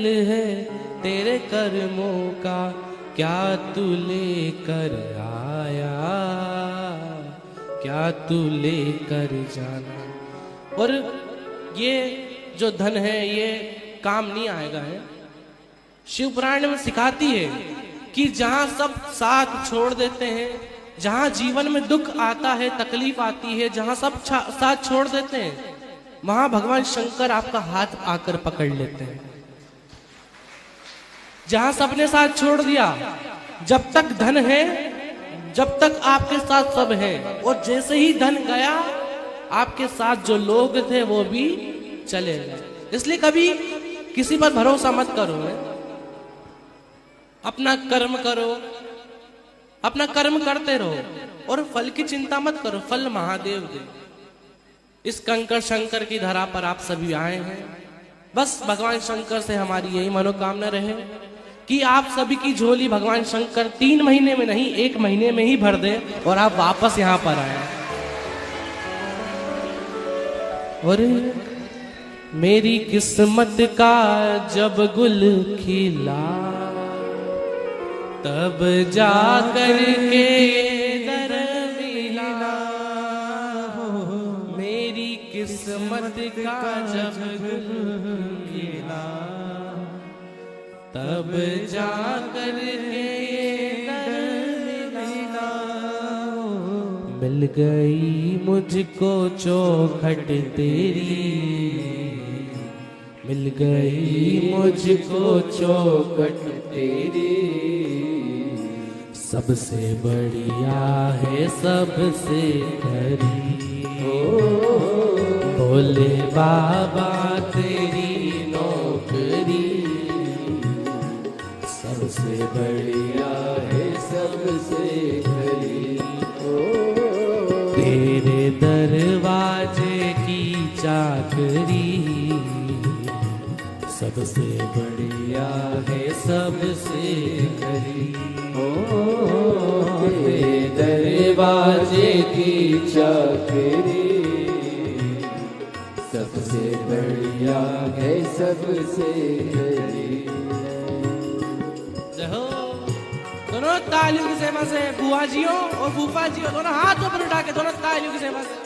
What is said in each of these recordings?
खेल है तेरे कर्मों का, क्या तू लेकर आया, क्या तू लेकर जाना। और ये जो धन है ये काम नहीं आएगा है। शिव पुराण में सिखाती है कि जहां सब साथ छोड़ देते हैं, जहां जीवन में दुख आता है, तकलीफ आती है, जहां सब साथ छोड़ देते हैं, वहां भगवान शंकर आपका हाथ आकर पकड़ लेते हैं। जहां सबने साथ छोड़ दिया, जब तक धन है, जब तक आपके साथ सब है, और जैसे ही धन गया, आपके साथ जो लोग थे वो भी चले गए। इसलिए कभी किसी पर भरोसा मत करो, अपना कर्म करो, अपना कर्म करते रहो और फल की चिंता मत करो, फल महादेव दे। इस कंकर शंकर की धरा पर आप सभी आए हैं, बस भगवान शंकर से हमारी यही मनोकामना रहे कि आप सभी की झोली भगवान शंकर 3 महीने में नहीं 1 महीने में ही भर दे और आप वापस यहां पर आए। और मेरी किस्मत का जब गुल खिला, तब जा कर के दर मिला। मेरी किस्मत का जब गुल खिला, तब जा कर के दर मिला। मिल गई मुझको चौखट तेरी, मिल गई मुझको चौखट तेरी। सबसे बढ़िया है सबसे खरी, भोले बाबा तेरी नौकरी। सबसे बढ़िया है सबसे खरी, तेरे दरवाजे की चाकरी। सबसे बढ़िया है सबसे खरी, तेरे दरवाजे की चाकरी। सबसे बढ़िया है सबसे खरी। दोनों तालियों की सेवा से बुआ जियो और फूफा जियो दोनों हाथ ऊपर उठा के दोनों तालियों की सेवा से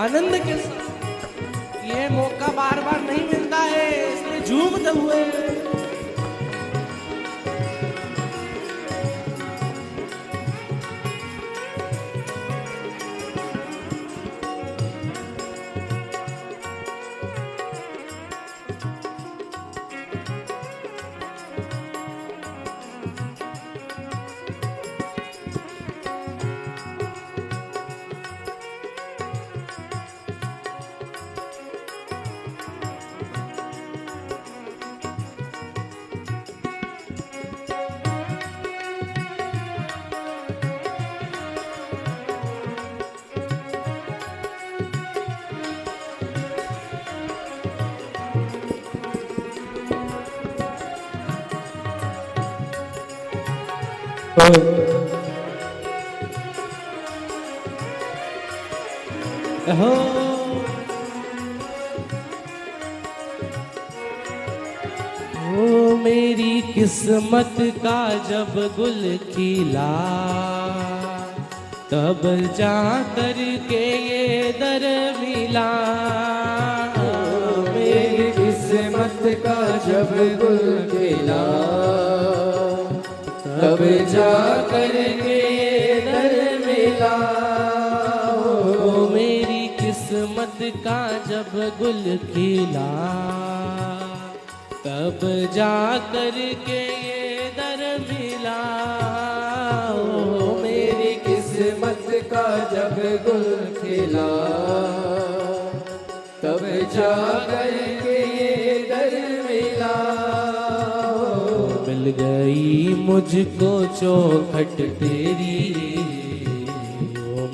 आनंद के साथ। ये मौका बार बार नहीं मिलता है, इसलिए झूमते हुए ओ मेरी किस्मत का जब गुल खिला, तब जा कर के ये दर मिला। मेरी किस्मत का जब गुल खिला, तब जा कर के ये दर मिला। मेरी किस्मत का जब गुल खिला, तब जा कर के ये दर मिला। मेरी किस्मत का जब गुल खिला, तब जा कर के ये दर मिला। मिल गई मुझको चौखट तेरी,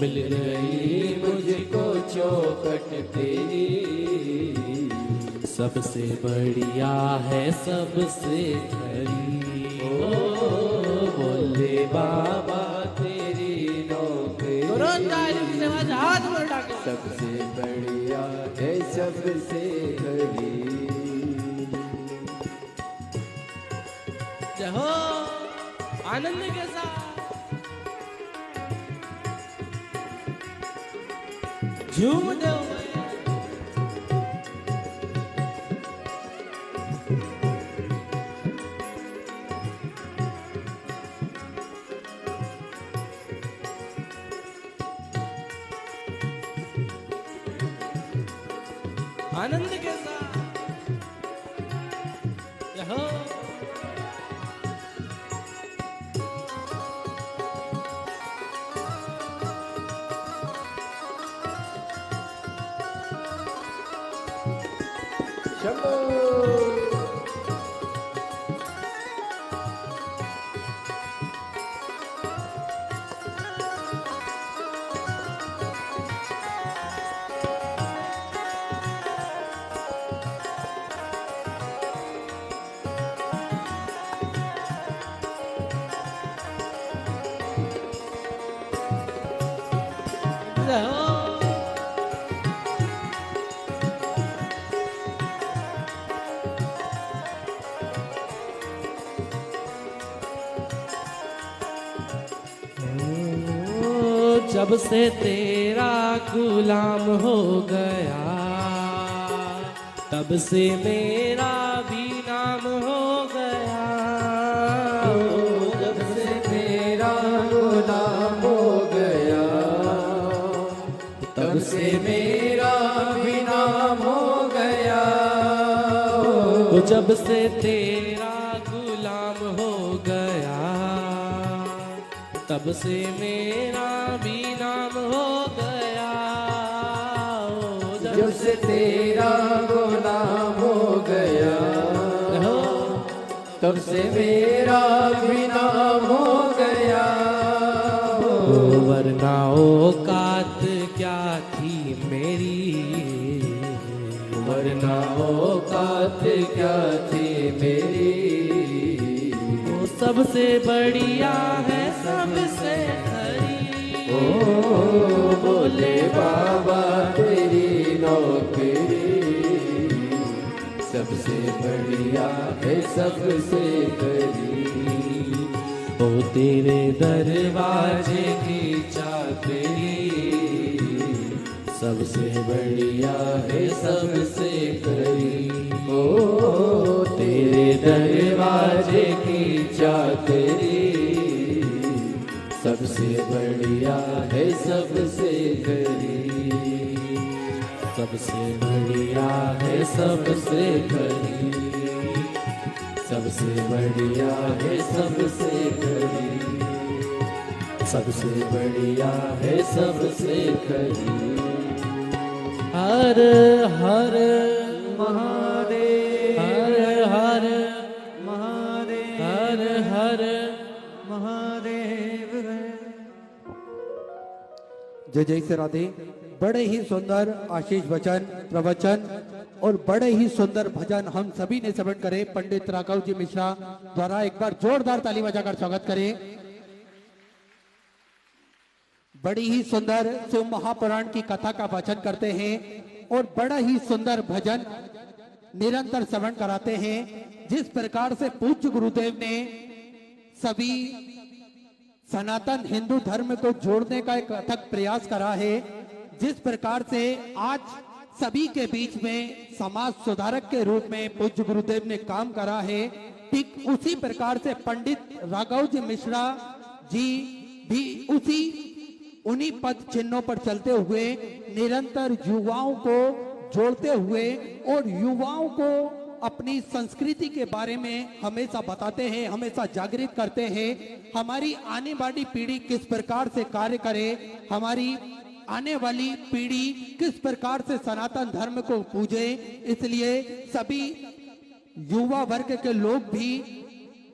मिल गई मुझको चौखट तेरी। सबसे बढ़िया है सबसे खरी। ओ बोले बाबा तेरी नौकरी हाथ में उठा के सबसे बढ़िया है सबसे खरी। जय हो आनंद के साथ झूम दो। आनंद के साथ जय हो। शंभो जय हो। जब से तेरा गुलाम हो गया तब से मेरा भी नाम हो गया। जब से तेरा गुलाम हो गया तब से मेरा भी नाम हो गया। जब से तेरा गुलाम हो गया तब से मेरा भी नाम हो गया। जब से तेरा गुलाम हो गया तब से मेरा भी नाम हो गया। वरना औकात क्या थी मेरी, वरना औकात क्या थी मेरी। वो सबसे बढ़िया है सबसे खरी। ओ बोले बाबा तेरी नौकरी सबसे बढ़िया है सबसे खरी। ओ तेरे दरवाजे की चाकरी सबसे बढ़िया है सबसे खरी। ओ तेरे दरवाजे की चाकरी सबसे बढ़िया है सबसे खरी। सबसे बढ़िया है सबसे खरी। सबसे बढ़िया है सबसे खरी। सबसे बढ़िया है सबसे खरी। हर हर महादेव हर हर महादेव हर हर महादेव। जय जय से राधे। बड़े ही सुंदर आशीष वचन प्रवचन और बड़े ही सुंदर भजन हम सभी ने श्रवण करे। पंडित राघव जी मिश्रा द्वारा एक बार जोरदार ताली बजाकर स्वागत करें। बड़ी ही सुंदर शिव महापुराण की कथा का वाचन करते हैं और बड़ा ही सुंदर भजन निरंतर श्रवण कराते हैं। जिस प्रकार से पूज्य गुरुदेव ने सभी सनातन हिंदू धर्म को जोड़ने का एक अथक प्रयास करा है, जिस प्रकार से आज सभी के बीच में समाज सुधारक के रूप में पूज्य गुरुदेव ने काम करा है, ठीक उसी प्रकार से पंडित राघव जी मिश्रा जी भी उन्हीं पद चिन्हों पर चलते हुए निरंतर युवाओं को जोड़ते हुए और युवाओं को अपनी संस्कृति के बारे में हमेशा बताते हैं, हमेशा जागृत करते हैं। हमारी आने वाली पीढ़ी किस प्रकार से कार्य करे, हमारी आने वाली पीढ़ी किस प्रकार से सनातन धर्म को पूजे, इसलिए सभी युवा वर्ग के लोग भी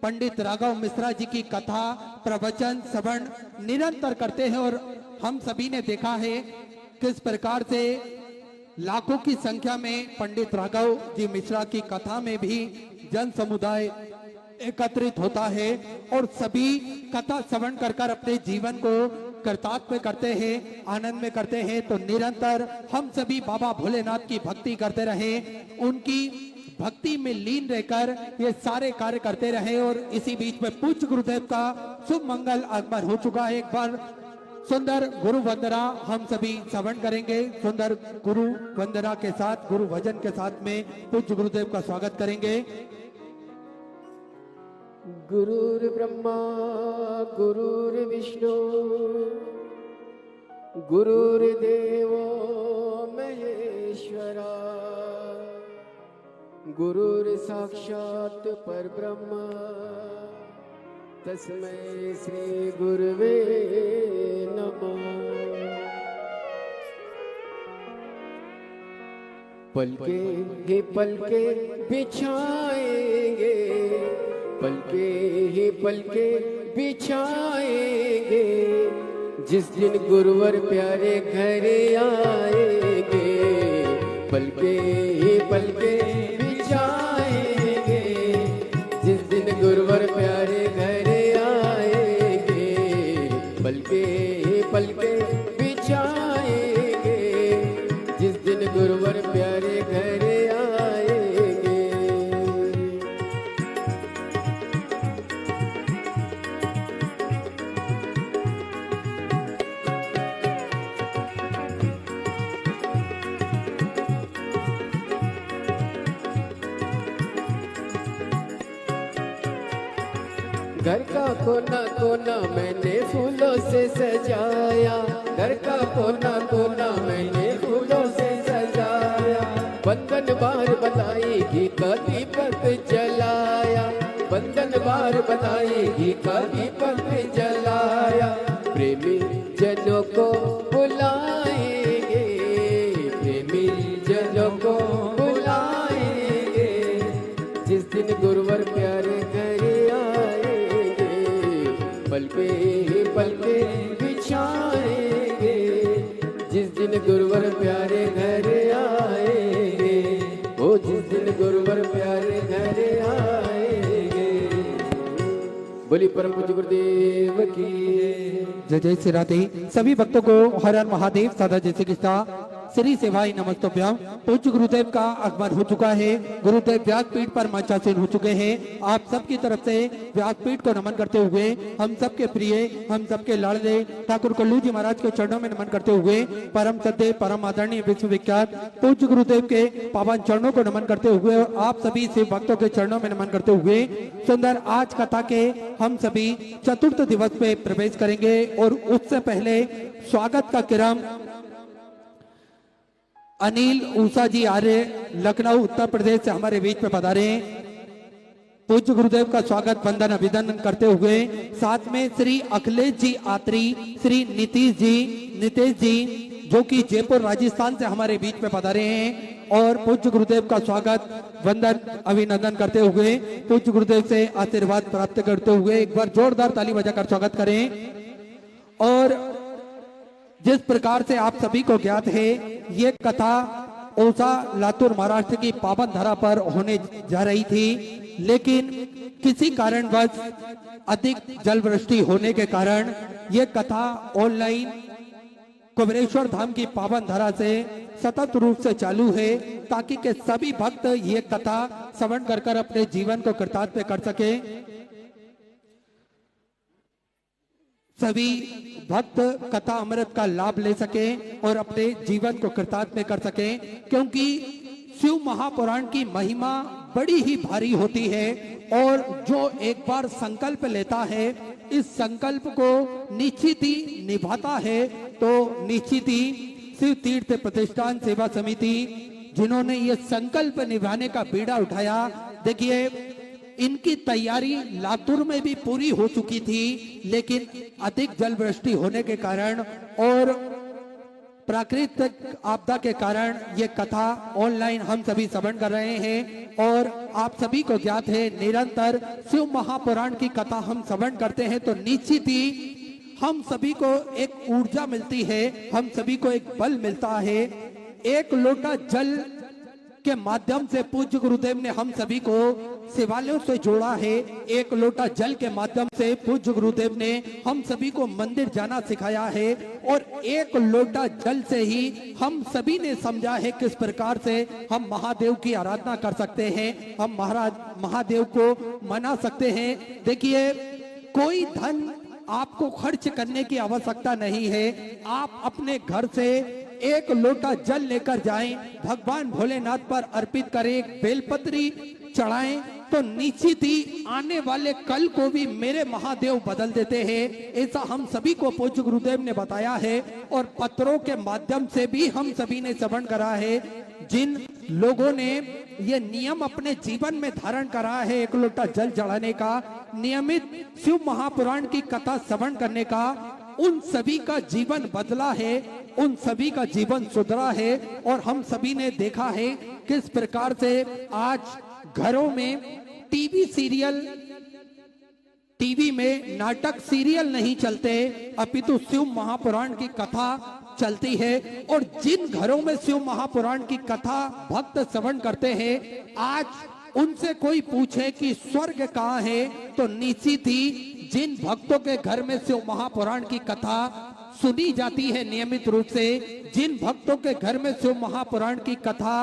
पंडित राघव मिश्रा जी की कथा प्रवचन श्रवण निरंतर करते हैं। और हम सभी ने देखा है किस प्रकार से लाखों की संख्या में पंडित राघव जी मिश्रा की कथा में भी जन समुदाय एकत्रित होता है और सभी कथा श्रवण कर अपने जीवन को कृतार्थ करते हैं, आनंद में करते हैं। तो निरंतर हम सभी बाबा भोलेनाथ की भक्ति करते रहें, उनकी भक्ति में लीन रहकर ये सारे कार्य करते रहे। और इसी बीच में पूज्य गुरुदेव का शुभ मंगल आगमन हो चुका है। एक बार सुंदर गुरु वंदना हम सभी श्रवण करेंगे। सुंदर गुरु वंदना के साथ, गुरु भजन के साथ में पूज्य गुरुदेव का स्वागत करेंगे। गुरुर्ब्रह्मा गुरुर्विष्णु गुरुर्देवो महेश्वरा गुरुर्साक्षात् परब्रह्म तस्मै श्री गुरुवे नमः। पलके ही पलके बिछाएंगे, पलके ही पलके बिछाएंगे, जिस दिन गुरुवर प्यारे घर आएंगे। पलके ही पलके बिछाएंगे, जिस दिन गुरुवर प्यारे घर आएंगे। पलके ही पलके बिछाएंगे, जिस दिन गुरुवर प्यारे घर आएंगे। घर का कोना कोना मैंने फूलों से सजाया, घर का कोना कोना मैंने फूलों से सजाया। बंधन बार बनाई घी का दीपक जलाया, बंधन बार बनाई घी का दीपक जलाया। प्रेमी जनों को बुलाएंगे, प्रेमी जनों को बुलाएंगे, जिस दिन गुरुवर प्यारे घर आएंगे। पलके ही पलके बिछाएंगे, जिस दिन गुरुवर प्यारे घर आएंगे। ओ जिस दिन गुरुवर प्यारे घर आएंगे। बोली परम पूज्य गुरुदेव की जय जय श्री राधे। सभी भक्तों को हर हर महादेव, सदा जय श्री कृष्णा, श्री सेवाई नमस्तभ्यम। पूज्य गुरुदेव का आगमन हो चुका है। गुरुदेव व्यासपीठ पर मंचासीन हो चुके हैं। आप सबकी तरफ से व्यासपीठ को नमन करते हुए, हम सबके प्रिय, हम सबके लाडले ठाकुर कल्लू जी महाराज के चरणों में नमन करते हुए, परम सत्य परम आदरणीय विश्वविख्यात पूज्य गुरुदेव के पावन चरणों को नमन करते हुए, आप सभी शिव भक्तों के चरणों में नमन करते हुए सुंदर आज कथा के हम सभी चतुर्थ दिवस पे प्रवेश करेंगे। और उससे पहले स्वागत का क्रम अनिल ऊषा जी आर्य लखनऊ उत्तर प्रदेश से हमारे बीच में पधारे हैं। पूज्य गुरुदेव का स्वागत वंदन अभिनंदन करते हुए, साथ में श्री अखिलेश जी आत्री, श्री नितेश जी जो कि जयपुर राजस्थान से हमारे बीच में पधारे हैं। और पूज्य गुरुदेव का स्वागत वंदन अभिनंदन करते हुए, पूज्य गुरुदेव से आशीर्वाद प्राप्त करते हुए एक बार जोरदार ताली बजाकर स्वागत करें। और जिस प्रकार से आप सभी को ज्ञात है, ये कथा ओसा लातूर महाराष्ट्र की पावन धरा पर होने जा रही थी, लेकिन किसी कारणवश अधिक जलवृष्टि होने के कारण ये कथा ऑनलाइन कुबेरेश्वर धाम की पावन धरा से सतत रूप से चालू है, ताकि के सभी भक्त ये कथा श्रवण कर अपने जीवन को कृतार्थ कर सके। सभी भक्त कथा अमृत का लाभ ले सके और अपने जीवन को कृतार्थ कर सके, क्योंकि शिव महापुराण की महिमा बड़ी ही भारी होती है। और जो एक बार संकल्प लेता है, इस संकल्प को निश्चित ही निभाता है। तो निश्चित ही शिव तीर्थ प्रतिष्ठान सेवा समिति जिन्होंने ये संकल्प निभाने का बीड़ा उठाया, देखिए इनकी तैयारी लातूर में भी पूरी हो चुकी थी, लेकिन अधिक जलवृष्टि होने के कारण और प्राकृतिक आपदा के कारण ये कथा ऑनलाइन हम सभी श्रवण कर रहे हैं। और आप सभी को ज्ञात है, निरंतर शिव महापुराण की कथा हम श्रवण करते हैं तो निश्चित ही हम सभी को एक ऊर्जा मिलती है, हम सभी को एक बल मिलता है। एक लोटा जल के माध्यम से पूज्य गुरुदेव ने हम सभी को शिवालयों से जोड़ा है। एक लोटा जल के माध्यम से पूज्य गुरुदेव ने हम सभी को मंदिर जाना सिखाया है और एक लोटा जल से ही हम सभी ने समझा है किस प्रकार से हम महादेव की आराधना कर सकते हैं, हम महादेव को मना सकते हैं। देखिए, कोई धन आपको खर्च करने की आवश्यकता नहीं है। आप अपने घर से एक लोटा जल लेकर जाएं, भगवान भोलेनाथ पर अर्पित करें, बेलपत्री चढ़ाएं, तो निश्चित ही आने वाले कल को भी मेरे महादेव बदल देते हैं। ऐसा हम सभी को पूज्य गुरुदेव ने बताया है और पत्रों के माध्यम से भी हम सभी ने श्रवण करा है। जिन लोगों ने ये नियम अपने जीवन में धारण करा है, एक लोटा जल चढ़ाने का, नियमित शिव महापुराण की कथा श्रवण करने का, उन सभी का जीवन बदला है, उन सभी का जीवन सुधरा है। और हम सभी ने देखा है किस प्रकार से आज घरों में टीवी में नाटक सीरियल नहीं चलते, अपितु शिव महापुराण की कथा चलती है। और जिन घरों में शिव महापुराण की कथा भक्त श्रवण करते हैं, आज उनसे कोई पूछे कि स्वर्ग कहाँ है, तो निश्चित ही जिन भक्तों के घर में शिव महापुराण की कथा सुनी जाती है नियमित रूप से, जिन भक्तों के घर में शिव महापुराण की कथा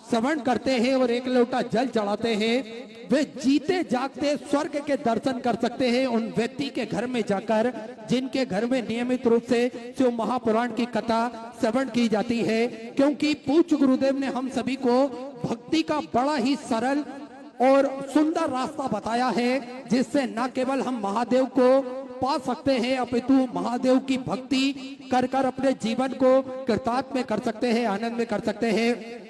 श्रवण करते हैं और एक लोटा जल चढ़ाते हैं, वे जीते जागते स्वर्ग के दर्शन कर सकते हैं उन व्यक्ति के घर में जाकर जिनके घर में नियमित रूप से शिव महापुराण की कथा श्रवण की जाती है। क्योंकि पूज्य गुरुदेव ने हम सभी को भक्ति का बड़ा ही सरल और सुंदर रास्ता बताया है, जिससे न केवल हम महादेव को पा सकते हैं, अपितु महादेव की भक्ति कर कर अपने जीवन को कृतार्थ कर सकते हैं, आनंद में कर सकते हैं।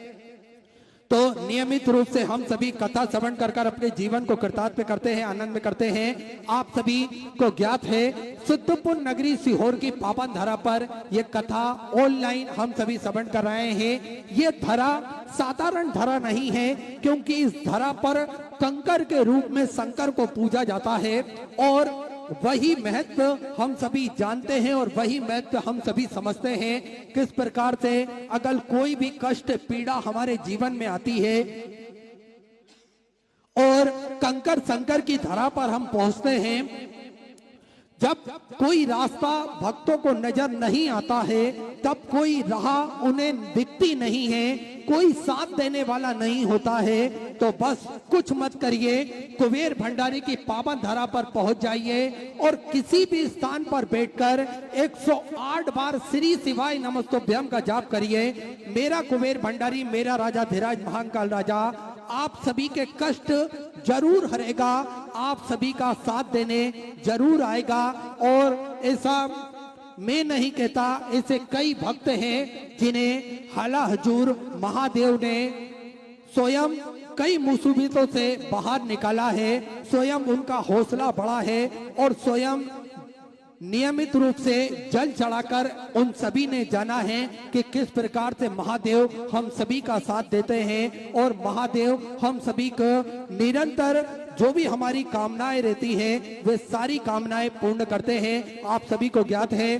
तो नियमित रूप से हम सभी कथा श्रवण कर कर अपने जीवन को कृतार्थ करते हैं, आनंद में करते हैं। आप सभी को ज्ञात है, सिद्धपुर नगरी सीहोर की पावन धरा पर यह कथा ऑनलाइन हम सभी श्रवण कर रहे हैं। ये धरा साधारण धरा नहीं है, क्योंकि इस धरा पर कंकर के रूप में शंकर को पूजा जाता है और वही महत्व हम सभी जानते हैं और वही महत्व हम सभी समझते हैं। किस प्रकार से अगर कोई भी कष्ट पीड़ा हमारे जीवन में आती है और कंकर शंकर की धरा पर हम पहुंचते हैं, जब कोई रास्ता भक्तों को नजर नहीं आता है, तब कोई राह उन्हें दिखती नहीं है, कोई साथ देने वाला नहीं होता है, तो बस कुछ मत करिए, कुबेर भंडारी की पावन धरा पर पहुंच जाइए और किसी भी स्थान पर बैठकर 108 बार श्री शिवाय नमस्तुभ्यम का जाप करिए। मेरा कुबेर भंडारी, मेरा राजा धीराज महाकाल राजा आप सभी के कष्ट जरूर हरेगा, आप सभी का साथ देने जरूर आएगा। और ऐसा मैं नहीं कहता, ऐसे कई भक्त हैं जिन्हें हाला हजूर महादेव ने स्वयं कई मुसीबतों से बाहर निकाला है, स्वयं उनका हौसला बढ़ा है और स्वयं नियमित रूप से जल चढ़ाकर उन सभी ने जाना है कि किस प्रकार से महादेव हम सभी का साथ देते हैं और महादेव हम सभी को निरंतर जो भी हमारी कामनाएं रहती हैं वे सारी कामनाएं पूर्ण करते हैं। आप सभी को ज्ञात है,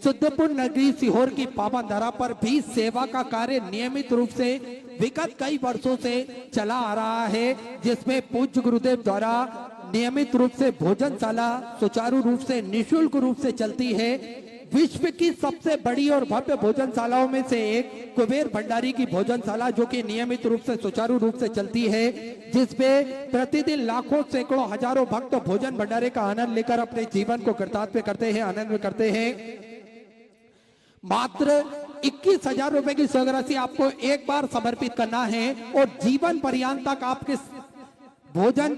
सिद्धपुर नगरी सीहोर की पावन धरा पर भी सेवा का कार्य नियमित रूप से विगत कई वर्षों से चला आ रहा है, जिसमें पूज्य गुरुदेव द्वारा नियमित रूप से भोजनशाला सुचारू रूप से निःशुल्क रूप से चलती है। विश्व की सबसे बड़ी और भव्य भोजनशालाओं में से एक कुबेर भंडारी की भोजनशाला, जो कि नियमित रूप से सुचारू रूप से चलती है, जिसपे प्रतिदिन लाखों सैकड़ों हजारों भक्त भोजन भंडारे का आनंद लेकर अपने जीवन को कृतार्थ करते हैं, आनंद करते हैं। मात्र 21,000 रुपए की स्वराशि आपको एक बार समर्पित करना है और जीवन पर्यंत तक आपके भोजन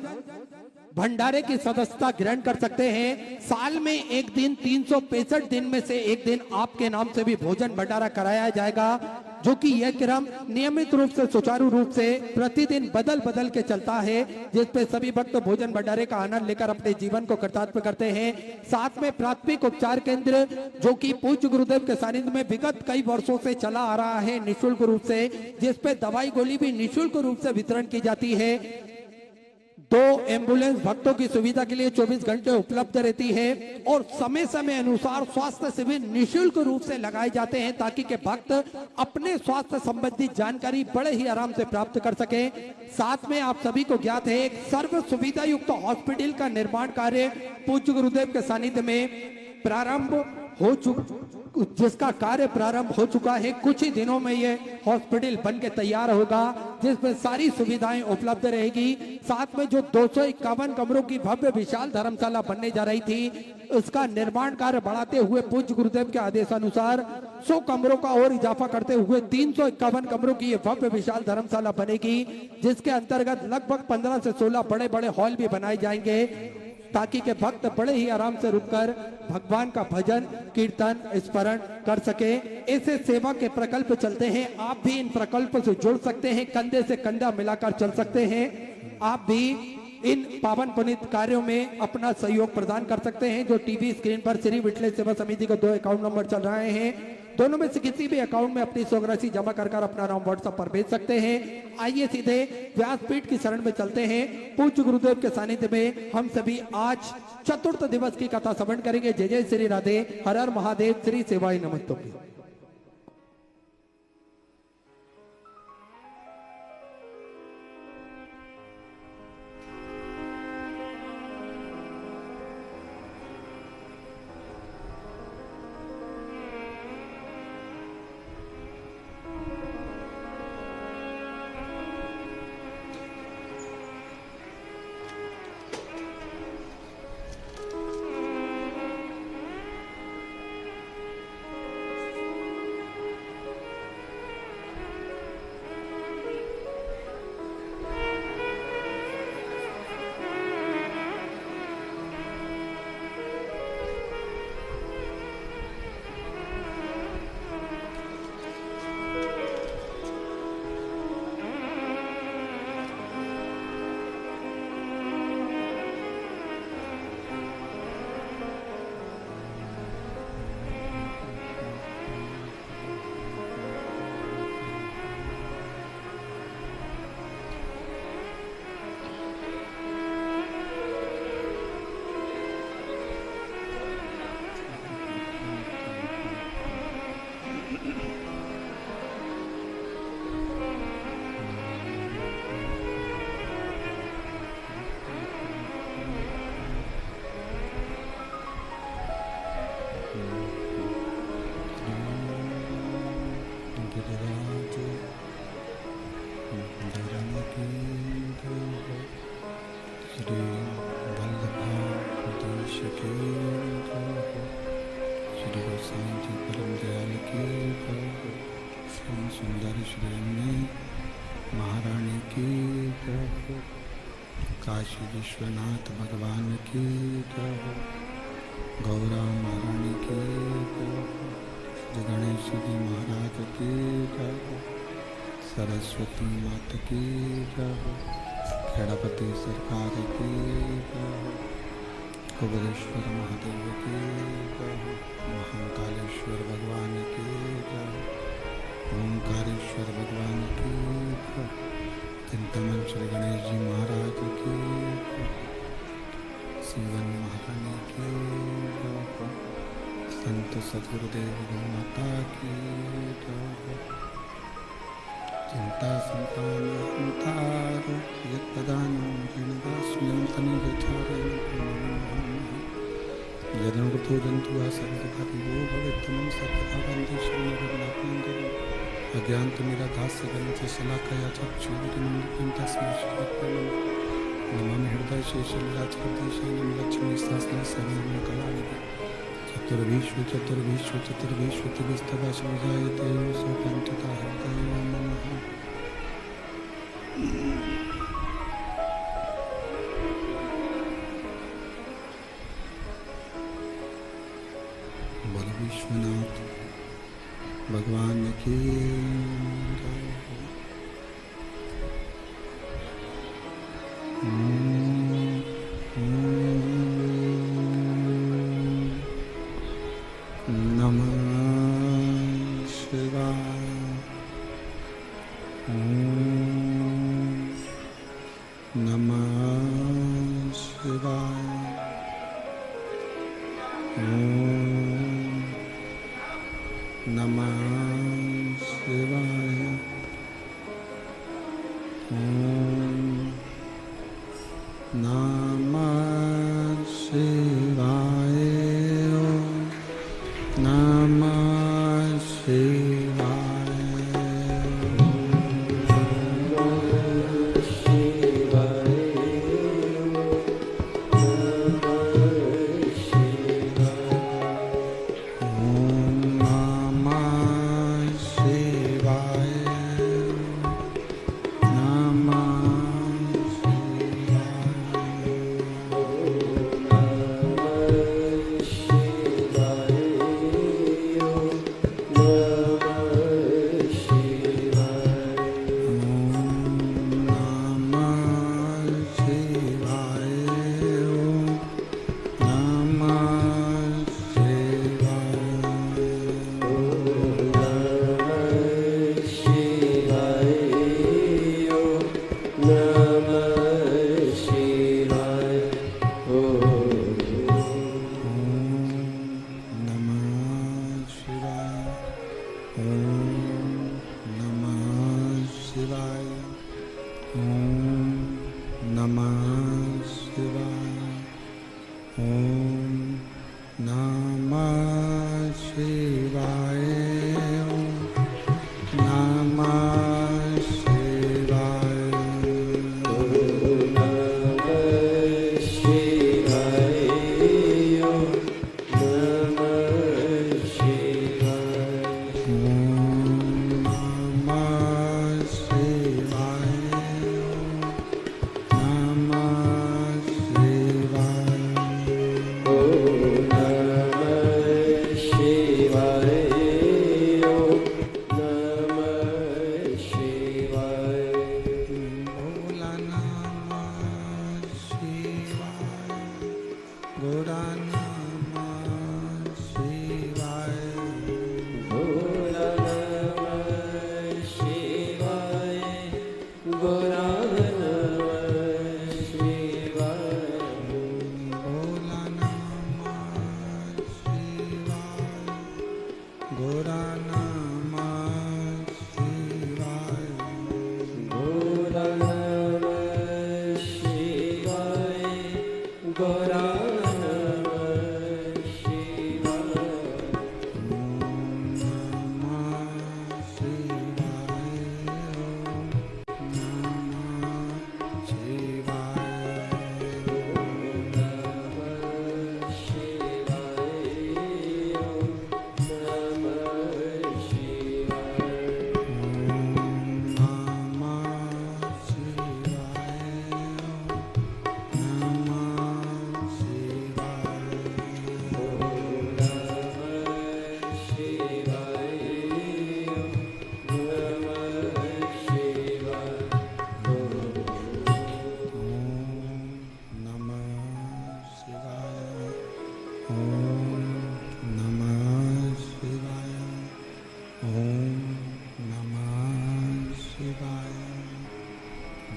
भंडारे की सदस्यता ग्रहण कर सकते हैं। साल में एक दिन 365 दिन में से एक दिन आपके नाम से भी भोजन भंडारा कराया जाएगा, जो कि यह क्रम नियमित रूप से सुचारू रूप से प्रतिदिन बदल बदल के चलता है, जिसपे सभी भक्त भोजन भंडारे का आनंद लेकर अपने जीवन को कृतार्थ करते हैं। साथ में प्राथमिक उपचार केंद्र, जो कि पूज्य गुरुदेव के सानिध्य में विगत कई वर्षों से चला आ रहा है निःशुल्क रूप से, जिसपे दवाई गोली भी निःशुल्क रूप से वितरण की जाती है। 2 एम्बुलेंस भक्तों की सुविधा के लिए 24 घंटे उपलब्ध रहती है और समय समय अनुसार स्वास्थ्य शिविर निःशुल्क रूप से लगाए जाते हैं ताकि के भक्त अपने स्वास्थ्य संबंधी जानकारी बड़े ही आराम से प्राप्त कर सके। साथ में आप सभी को ज्ञात है एक सर्व सुविधा युक्त हॉस्पिटल का निर्माण कार्य पूज्य गुरुदेव के सानिध्य में प्रारंभ हो जिसका कार्य प्रारंभ हो चुका है। कुछ ही दिनों में ये हॉस्पिटल बन के तैयार होगा जिसमें सारी सुविधाएं उपलब्ध रहेगी। साथ में जो 251 कमरों की भव्य विशाल धर्मशाला बनने जा रही थी उसका निर्माण कार्य बढ़ाते हुए पूज्य गुरुदेव के आदेशानुसार 100 कमरों का और इजाफा करते हुए 351 कमरों की ये भव्य विशाल धर्मशाला बनेगी जिसके अंतर्गत लगभग 15 से 16 बड़े बड़े हॉल भी बनाए जाएंगे ताकि के भक्त बड़े ही आराम से रुककर भगवान का भजन कीर्तन स्मरण कर सके। ऐसे सेवा के प्रकल्प चलते हैं, आप भी इन प्रकल्प से जुड़ सकते हैं, कंधे से कंधा मिलाकर चल सकते हैं। आप भी इन पावन पुनीत कार्यों में अपना सहयोग प्रदान कर सकते हैं। जो टीवी स्क्रीन पर श्री विठले सेवा समिति के 2 अकाउंट नंबर चल रहे हैं, दोनों में से किसी भी अकाउंट में अपनी स्वराशि जमा कर अपना नाम व्हाट्सएप पर भेज सकते हैं। आइए सीधे व्यासपीठ की शरण में चलते हैं। पूज्य गुरुदेव के सानिध्य में हम सभी आज चतुर्थ दिवस की कथा श्रवण करेंगे। जय जय श्री राधे, हर हर महादेव, श्री सेवाई नमस्तुभ्यं। महारानी की जय, काशी विश्वनाथ भगवान की जय, गौरा महारानी की जय, श्री गणेश जी महाराज की जय, सरस्वती माता की जय, खेड़ापति सरकार की जय, कुबेरेश्वर महादेव की जय, महाकालेश्वर भगवान की जय, ओंकारेश्वर भगवान की जय, चिंतामन श्री गणेश जी महाराज की जय, सीवन महारानी की जय, संत सद्गुरुदेव माता की जय, चिंता संतान हंतारो यत्पदानं ऋणदास्म्यं तनिर्चारेण यदनुगतो जन्तुः सर्वकार्यो भवेत्तमं सर्वदा वन्दे श्रीरघुनाथं अज्ञानतिमिराधास्य गणस्य शलाकया चक्षुरुन्मिलितं तस्मै श्रीकृष्णं नमामि हृदयशेषलीलाचक्रधीशेनं लक्ष्मीशासनशरणं चतुर्विश्व चतुर्विश्व चतुर्विश्व तिविस्तवा शिवजायते सोपञ्चता हृदयो नमः। बोल विश्वनाथ भगवान की नमः शिवाय। ओम नमः शिवाय। ओम नमः शिवाय। ओम नमः शिवाय। ओम नमः शिवाय। नमः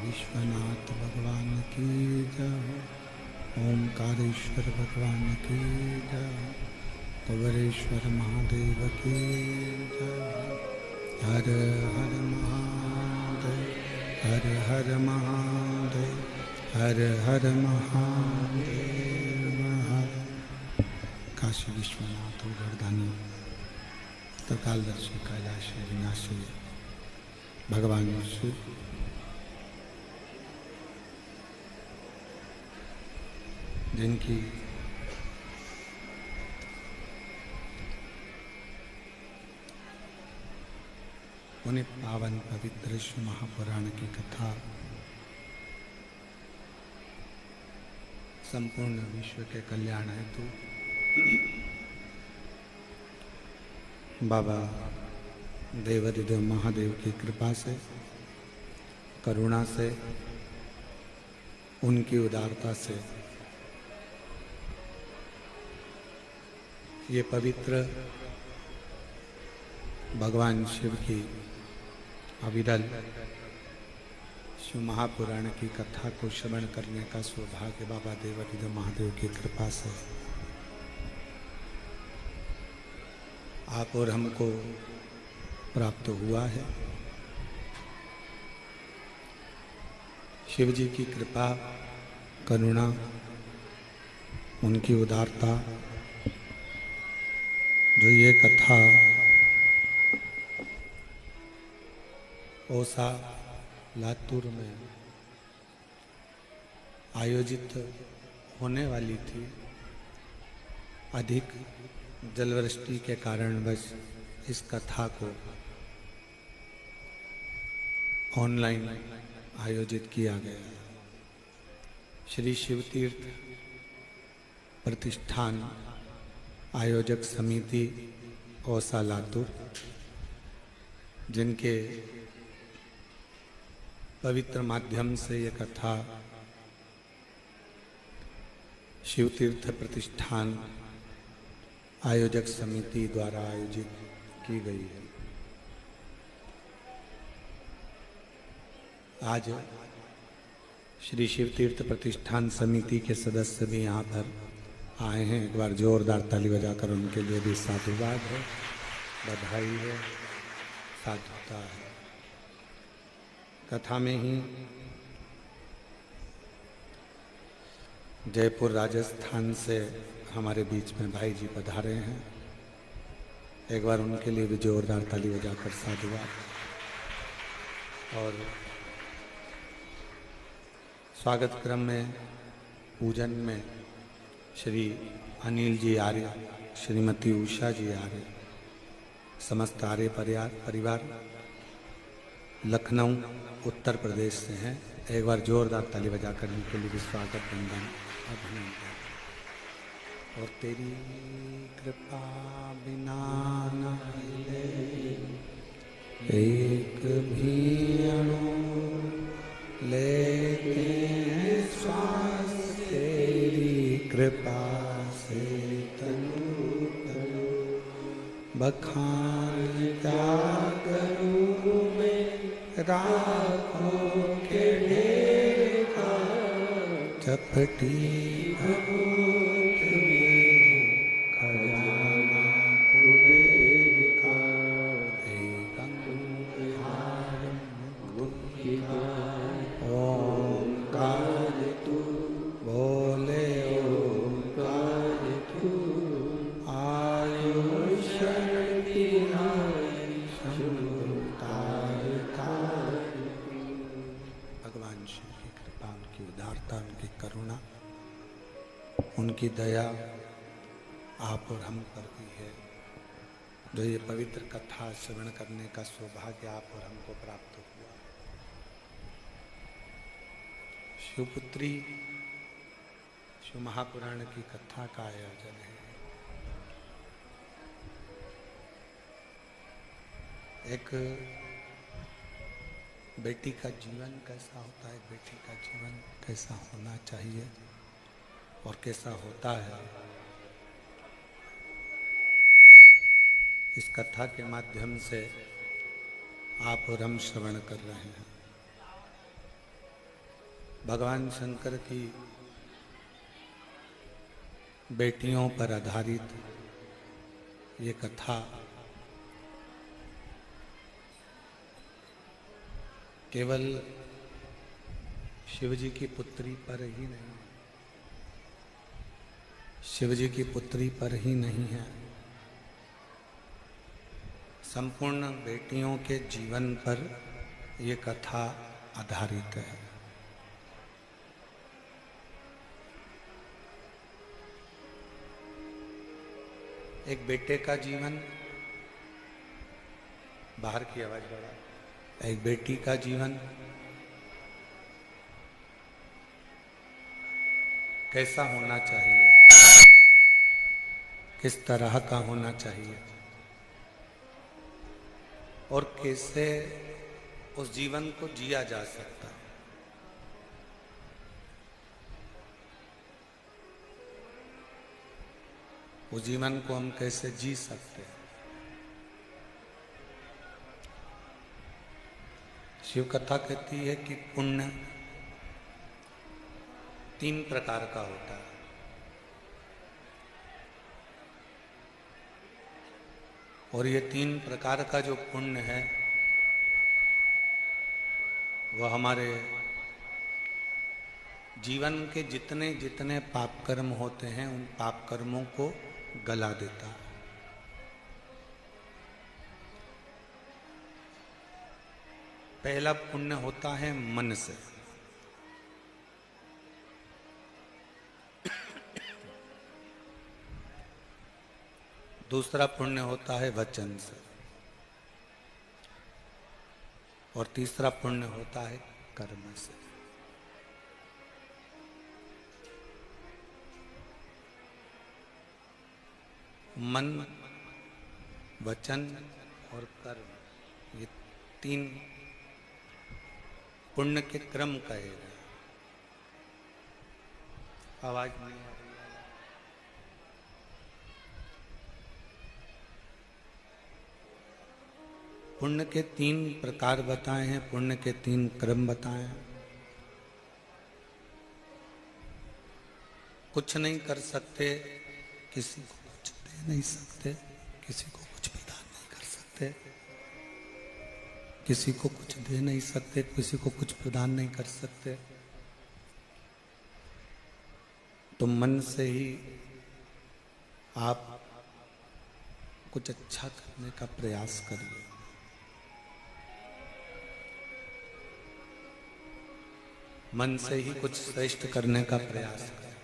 विश्वनाथ भगवान की जय। ओंकारेश्वर भगवान की जय। कुबेरेश्वर महादेव की जय। हर हर महादेव, हर हर महादेव, हर हर महादेव। हर काशी विश्वनाथ गर्दानी त्रिकालदर्शी कैलाश विनाशी भगवान शिव जिनकी उन्हें पावन पवित्र शिव महापुराण की कथा संपूर्ण विश्व के कल्याण हेतु बाबा देवाधिदेव महादेव की कृपा से, करुणा से, उनकी उदारता से ये पवित्र भगवान शिव की अविरल शिव महापुराण की कथा को श्रवण करने का सौभाग्य बाबा देवाधिदेव महादेव की कृपा से आप और हमको प्राप्त हुआ है। शिव जी की कृपा, करुणा, उनकी उदारता, जो ये कथा ओसा लातूर में आयोजित होने वाली थी, अधिक जलवृष्टि के कारण बस इस कथा को ऑनलाइन आयोजित किया गया। श्री शिव तीर्थ प्रतिष्ठान आयोजक समिति ओसा लातूर, जिनके पवित्र माध्यम से ये कथा शिव तीर्थ प्रतिष्ठान आयोजक समिति द्वारा आयोजित की गई है। आज श्री शिव तीर्थ प्रतिष्ठान समिति के सदस्य भी यहाँ पर आए हैं। एक बार जोरदार ताली बजाकर उनके लिए भी साधुवाद है, बधाई है, साधुता है। कथा में ही जयपुर राजस्थान से हमारे बीच में भाई जी पधारे हैं। एक बार उनके लिए भी जोरदार ताली बजाकर साधुवाद। और स्वागत क्रम में पूजन में श्री अनिल जी आर्य, श्रीमती उषा जी आर्य, समस्त आर्य परिवार लखनऊ उत्तर प्रदेश से हैं। एक बार जोरदार ताली बजाकर उनके लिए भी स्वागत, वंदन, अभिनंदन। और तेरी कृपा बिना न हिले एक भी अणु लेते हैं श्वास, तेरी कृपा से तनु तनु बखान क्या करूं मैं, राखों के ढेर का चपटी भभूत में खजाना कुबेर का, एक अंगहार मुक्ति का ओंकार तू, बोले ओंकार तू, आयु शक्ति भगवान शिव की कृपा, उनकी उदारता, उनकी करुणा, उनकी दया आप और हम पर भी है। जो ये पवित्र कथा श्रवण करने का सौभाग्य आप और हमको प्राप्त हुआ। शिवपुत्री शिव महापुराण की कथा का आयोजन है। एक बेटी का जीवन कैसा होता है, बेटी का जीवन कैसा होना चाहिए और कैसा होता है, इस कथा के माध्यम से आप और हम श्रवण कर रहे हैं। भगवान शंकर की बेटियों पर आधारित ये कथा केवल शिवजी की पुत्री पर ही नहीं, शिवजी की पुत्री पर ही नहीं है, संपूर्ण बेटियों के जीवन पर ये कथा आधारित है। एक बेटे का जीवन, बाहर की आवाज बढ़ा, एक बेटी का जीवन कैसा होना चाहिए, किस तरह का होना चाहिए और कैसे उस जीवन को जिया जा सकता है। उस जीवन को हम कैसे जी सकते हैं। शिव कथा कहती है कि पुण्य 3 प्रकार का होता है। और ये 3 प्रकार का जो पुण्य है वह हमारे जीवन के जितने जितने पाप कर्म होते हैं उन पाप कर्मों को गला देता है। पहला पुण्य होता है मन से। दूसरा पुण्य होता है वचन से। और तीसरा पुण्य होता है कर्म से। मन, वचन और कर्म, ये 3 पुण्य के क्रम कहे गए। आवाज नहीं आ रही है। पुण्य के 3 प्रकार बताए हैं, पुण्य के 3 क्रम बताए हैं। कुछ नहीं कर सकते, किसी को कुछ दे नहीं सकते, किसी को कुछ प्रदान नहीं कर सकते, किसी को कुछ दे नहीं सकते, किसी को कुछ प्रदान नहीं कर सकते। तो मन से ही आप कुछ अच्छा करने का प्रयास करिए। मन से ही कुछ श्रेष्ठ करने का प्रयास करें।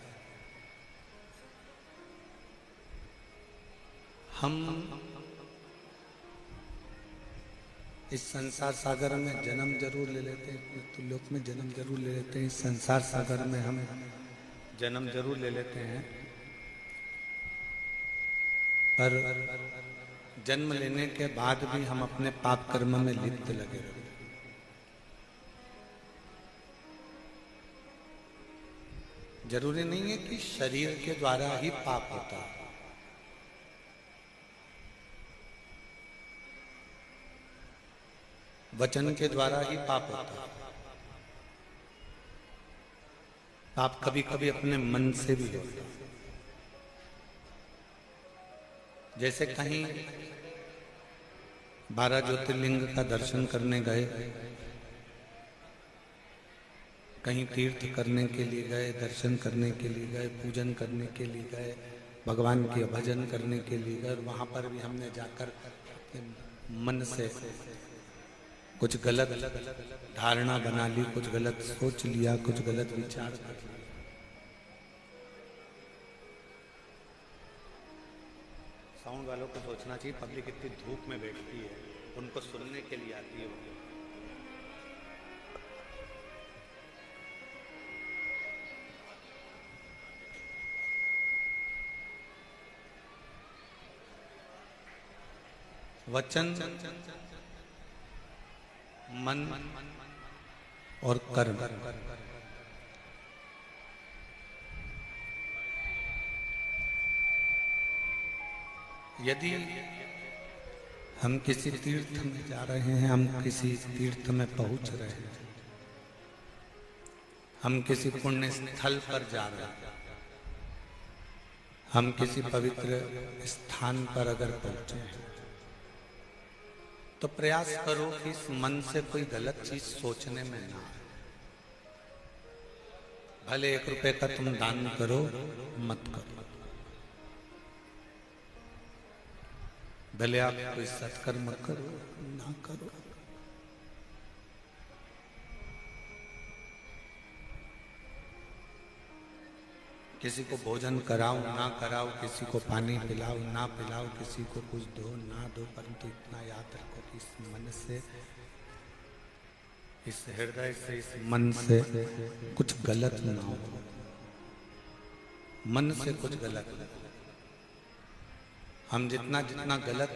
हम इस संसार सागर में जन्म जरूर ले लेते हैं, मृत्युलोक में जन्म जरूर ले लेते हैं, इस संसार सागर में हम जन्म जरूर ले लेते हैं, पर जन्म लेने के बाद भी हम अपने पाप कर्म में लिप्त लगे रहते हैं। जरूरी नहीं है कि शरीर के द्वारा ही पाप होता है। वचन के द्वारा ही पाप होता है। पाप कभी कभी अपने मन से भी होता है। जैसे कहीं 12 ज्योतिर्लिंग का दर्शन करने गए, कहीं तीर्थ करने के लिए गए, दर्शन करने के लिए गए, पूजन करने के लिए गए, भगवान के भजन करने के लिए गए, वहां पर भी हमने जाकर मन से कुछ गलत धारणा बना ली, कुछ गलत सोच लिया, कुछ गलत विचार कर लिया। साउंड वालों को सोचना चाहिए, पब्लिक इतनी धूप में बैठती है, उनको सुनने के लिए आती है। वचन, मन और कर्म, यदि हम किसी तीर्थ में जा रहे हैं, हम किसी तीर्थ में पहुंच रहे हैं, हम किसी पुण्य स्थल पर जा रहे हैं, हम किसी पवित्र स्थान पर अगर पहुंचे हैं, तो प्रयास करो कि इस मन से कोई गलत चीज सोचने में ना आए। भले 1 रुपए का तुम दान करो, मत करो। भले आप कोई सत्कर्म करो, ना करो। किसी को भोजन कराओ ना कराओ, किसी को पानी पिलाओ ना पिलाओ, किसी को कुछ दो ना दो, परंतु इतना याद रखो कि इस मन से, इस हृदय से, इस मन से कुछ गलत ना हो। मन से कुछ गलत, हम जितना जितना गलत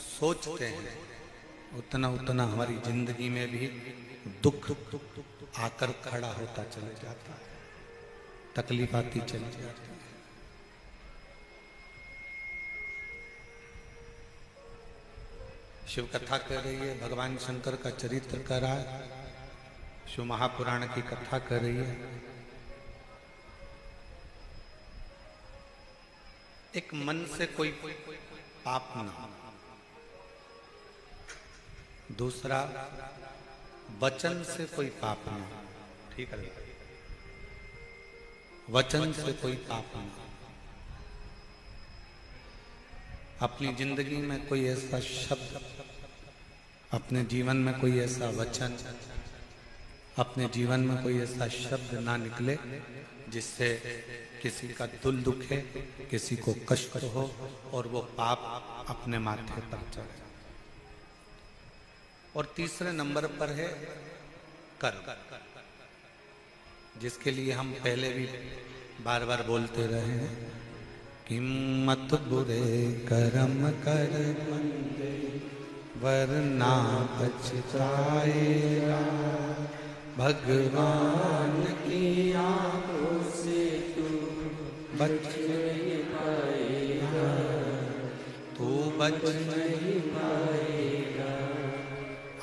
सोचते हैं उतना उतना हमारी जिंदगी में भी दुख आकर खड़ा होता चला जाता है, तकलीफ आती चली जाती है। शिव कथा कर रही है, भगवान शंकर का चरित्र कर रहा है, शिव महापुराण की कथा कर रही है। एक मन से कोई पाप ना, दूसरा वचन से कोई पाप ना, ठीक है, वचन से कोई पाप ना। अपनी जिंदगी में कोई ऐसा शब्द, अपने जीवन में कोई ऐसा वचन, अपने जीवन में कोई ऐसा शब्द ना निकले जिससे किसी का दिल दुखे, किसी को कष्ट हो और वो पाप अपने माथे पर चढ़े। और तीसरे नंबर पर है कर्म, जिसके लिए हम पहले भी बार बार बोलते रहे हैं कि मत बुरे कर्म कर बंदे वरना पछताएगा, भगवान की आंखों से तू बच नहीं पाएगा, तू बच नहीं पाएगा।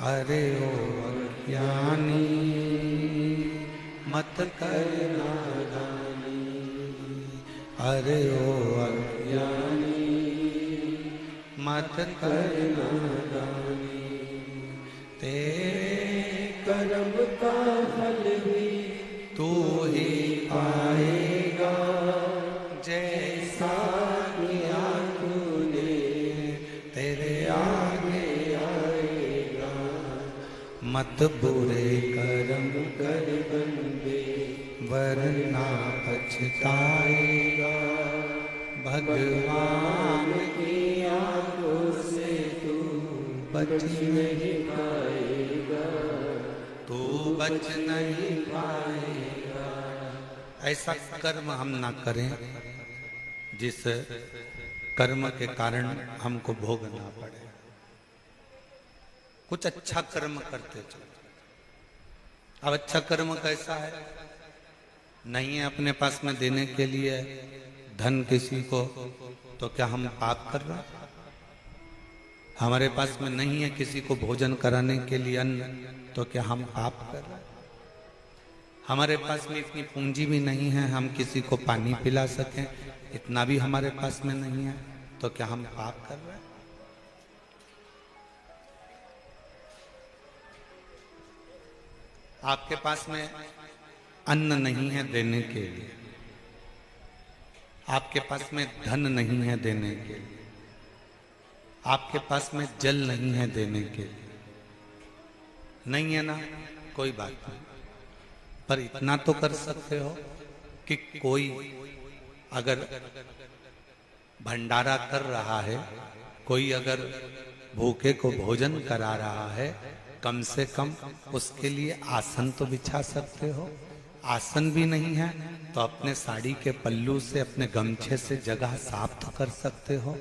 अरे ओ अज्ञानी मत कर नादानी, अरे ओ अज्ञानी मत कर नादानी। तेरे कर्म का फल भी तू ही पाएगा, जैसा किया तूने तेरे आगे आएगा। मत बुरे कर्म कर बंदे वरना पछताएगा, भगवान की आंखों से तू बच नहीं पाएगा, तू बच नहीं पाएगा। ऐसा कर्म हम ना करें जिस कर्म के कारण हमको भोगना पड़े। कुछ अच्छा कर्म करते चलो। अब अच्छा कर्म कैसा है? नहीं है अपने पास में देने के लिए धन किसी को, तो क्या हम पाप कर रहे हैं? हमारे पास में नहीं है किसी को भोजन कराने के लिए अन्न, तो क्या हम पाप कर रहे हैं? हमारे पास में इतनी पूंजी भी नहीं है हम किसी को पानी पिला सकें, इतना भी हमारे पास में नहीं है, तो क्या हम पाप कर रहे हैं? आपके पास में अन्न नहीं है देने के लिए, आपके पास में धन नहीं है देने के लिए, आपके पास में जल नहीं है देने के लिए, नहीं है ना, कोई बात नहीं। पर इतना तो कर सकते हो कि कोई अगर भंडारा कर रहा है, कोई अगर भूखे को भोजन करा रहा है, कम से कम उसके लिए आसन तो बिछा सकते हो। आसन भी नहीं है तो अपने साड़ी के पल्लू से, अपने गमछे से जगह साफ तो कर सकते हो।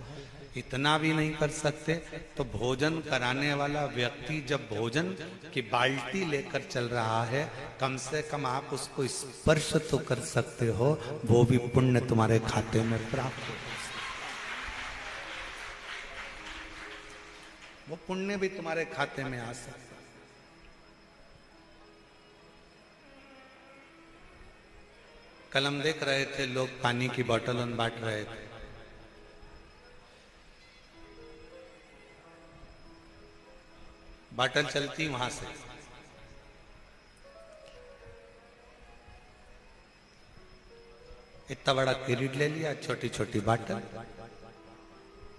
इतना भी नहीं कर सकते तो भोजन कराने वाला व्यक्ति जब भोजन की बाल्टी लेकर चल रहा है, कम से कम आप उसको स्पर्श तो कर सकते हो, वो भी पुण्य तुम्हारे खाते में प्राप्त हो, वो पुण्य भी तुम्हारे खाते में आ सकता। कल हम देख रहे थे लोग पानी की बोतल बांट रहे थे। बोतल चलती वहां से, इतना बड़ा किरीट ले लिया, छोटी छोटी बोतल,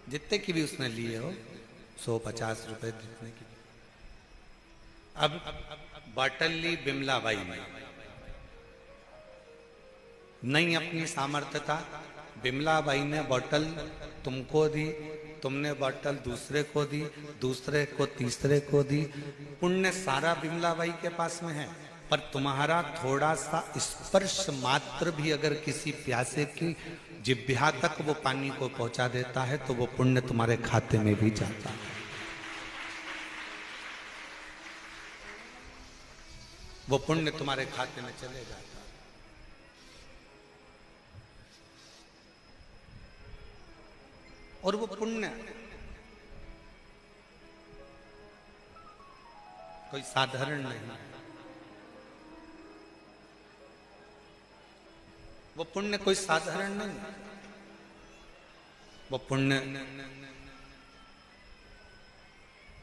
जितने की भी उसने लिए हो, 150 रुपए जितने की। अब बोतल ली बिमला बाई ने, नहीं अपनी सामर्थ्य था, बिमला बाई ने बोतल तुमको दी, तुमने बोतल दूसरे को दी, दूसरे को तीसरे को दी। पुण्य सारा बिमला बाई के पास में है, पर तुम्हारा थोड़ा सा स्पर्श मात्र भी अगर किसी प्यासे की जिह्वा तक वो पानी को पहुंचा देता है तो वो पुण्य तुम्हारे खाते में भी जाता है, वो पुण्य तुम्हारे खाते में चले जाता है। और वो पुण्य कोई साधारण नहीं। वो पुण्य कोई साधारण नहीं। वो पुण्य,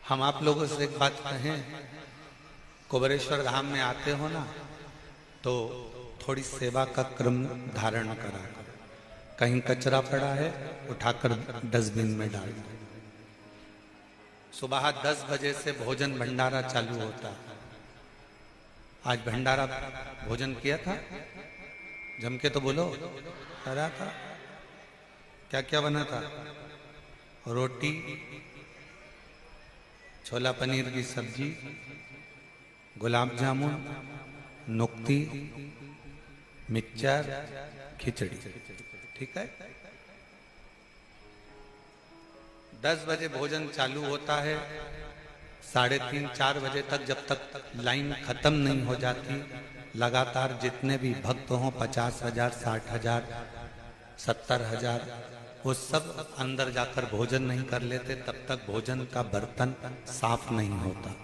हम आप लोगों से एक बात कहें, कुबेरेश्वर धाम में आते हो ना, तो थोड़ी सेवा का क्रम धारण करा। कहीं कचरा पड़ा है, उठाकर डस्टबिन में डाल दो। सुबह 10 बजे से भोजन भंडारा चालू होता है। आज भंडारा भोजन किया था? जम के तो बोलो। करा था? क्या क्या बना था? रोटी, छोला पनीर की सब्जी, गुलाब जामुन, नुक्ती, मिक्सचर, खिचड़ी। ठीक है। 10 बजे भोजन चालू होता है, 3:30-4 बजे तक, जब तक लाइन खत्म नहीं हो जाती, लगातार जितने भी भक्त हों, 50,000, 60,000, 70,000, वो सब अंदर जाकर भोजन नहीं कर लेते, तब तक भोजन का बर्तन साफ नहीं होता।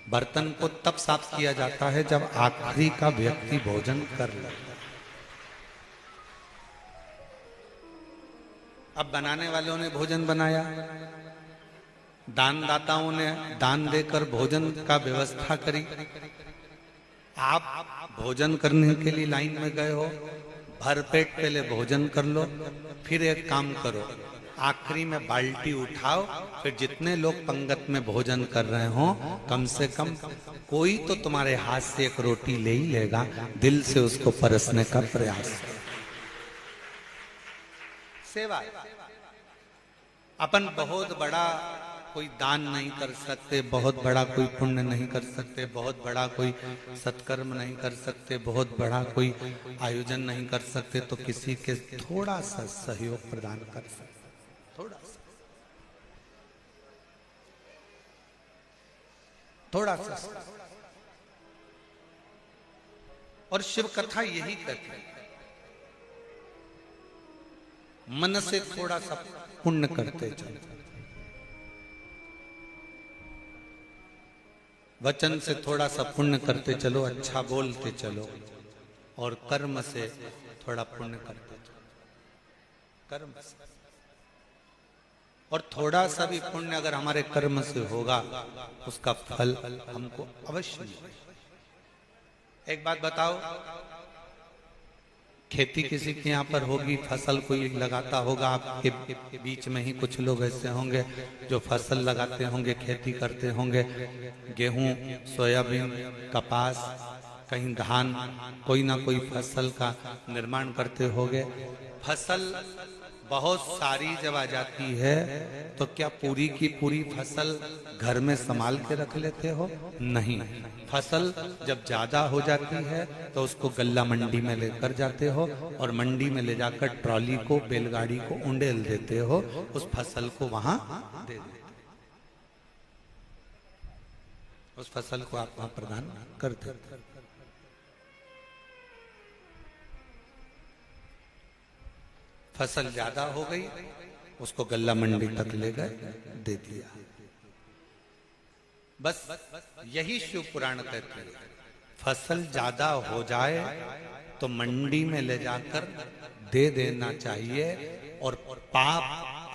बर्तन को तब साफ किया जाता है जब आखिरी का व्यक्ति भोजन कर लेता है। अब बनाने वालों ने भोजन बनाया, दानदाताओं ने दान देकर भोजन का व्यवस्था करी। आप भोजन करने के लिए लाइन में गए हो, भरपेट पहले भोजन कर लो, फिर एक काम करो, आखिरी में बाल्टी उठाओ, फिर जितने लोग पंगत में भोजन कर रहे हो, कम से कम कोई तो तुम्हारे हाथ से एक रोटी ले ही लेगा। दिल से उसको परसने का प्रयास करो। सेवा। अपन बहुत बड़ा कोई दान नहीं कर सकते, बहुत बड़ा कोई पुण्य नहीं कर सकते, बहुत बड़ा कोई सत्कर्म नहीं कर सकते, बहुत बड़ा कोई आयोजन नहीं कर सकते, तो किसी के थोड़ा सा सहयोग प्रदान कर सकते, थोड़ा सा। और शिव कथा यही कहती है, मन से थोड़ा सा पुण्य करते चलो, वचन से थोड़ा सा पुण्य करते चलो, अच्छा बोलते चलो, और कर्म से थोड़ा पुण्य करते चलो, कर्म से। और थोड़ा सा भी पुण्य अगर हमारे कर्म से होगा, उसका फल हमको अवश्य मिलेगा। एक बात बताओ, खेती किसी के यहाँ पर होगी, फसल कोई लगाता होगा, आपके बीच में ही कुछ लोग ऐसे होंगे जो फसल लगाते होंगे, खेती करते होंगे, गेहूं, सोयाबीन, कपास, कहीं धान, कोई ना कोई फसल का निर्माण करते होंगे। फसल बहुत सारी जब आ जाती है, तो क्या पूरी की पूरी फसल घर में संभाल के रख लेते हो? नहीं। फसल जब ज्यादा हो जाती है तो उसको गल्ला मंडी में लेकर जाते हो, और मंडी में ले जाकर ट्रॉली को, बैलगाड़ी को उंडेल देते हो, उस फसल को वहां दे देते, उस फसल को आप वहां प्रदान कर देते। फसल ज्यादा हो गई, उसको गल्ला मंडी तक ले गए, दे दिया। बस यही शिव पुराण कहते हैं, फसल ज्यादा हो जाए तो मंडी में ले जाकर दे देना चाहिए, और पाप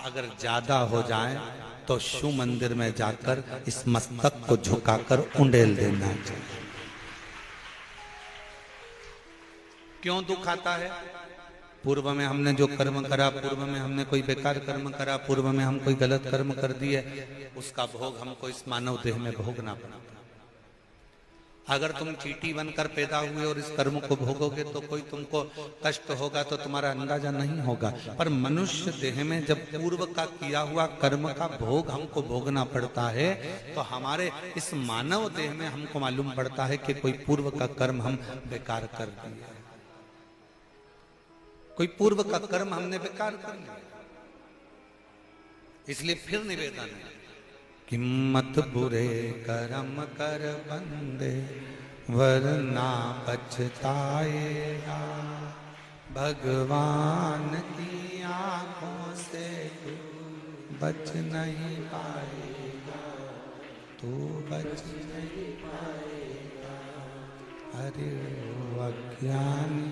अगर ज्यादा हो जाए तो शिव मंदिर में जाकर इस मस्तक को झुकाकर उंडेल देना चाहिए। क्यों दुख आता है? पूर्व में हमने जो कर्म करा, पूर्व में हमने कोई बेकार कर्म करा, पूर्व में हम कोई गलत कर्म कर दिए, उसका भोग हमको इस मानव देह में भोगना पड़ता। अगर तुम चींटी बनकर पैदा हुए और इस कर्म को भोगोगे तो कोई तुमको कष्ट होगा, तो तुम्हारा अंदाजा नहीं होगा। पर मनुष्य देह में जब पूर्व का किया हुआ कर्म का भोग हमको भोगना पड़ता है, तो हमारे इस मानव देह में हमको मालूम पड़ता है कि कोई पूर्व का कर्म हम बेकार कर दिया, कोई पूर्व का कर्म हमने बेकार कर लिया। इसलिए फिर निवेदन है कि मत बुरे कर्म कर बंदे, वरना पछताएगा, भगवान की आंखों से तू बच नहीं पाएगा, तू तू बच नहीं पाएगा। अरे ओ अज्ञानी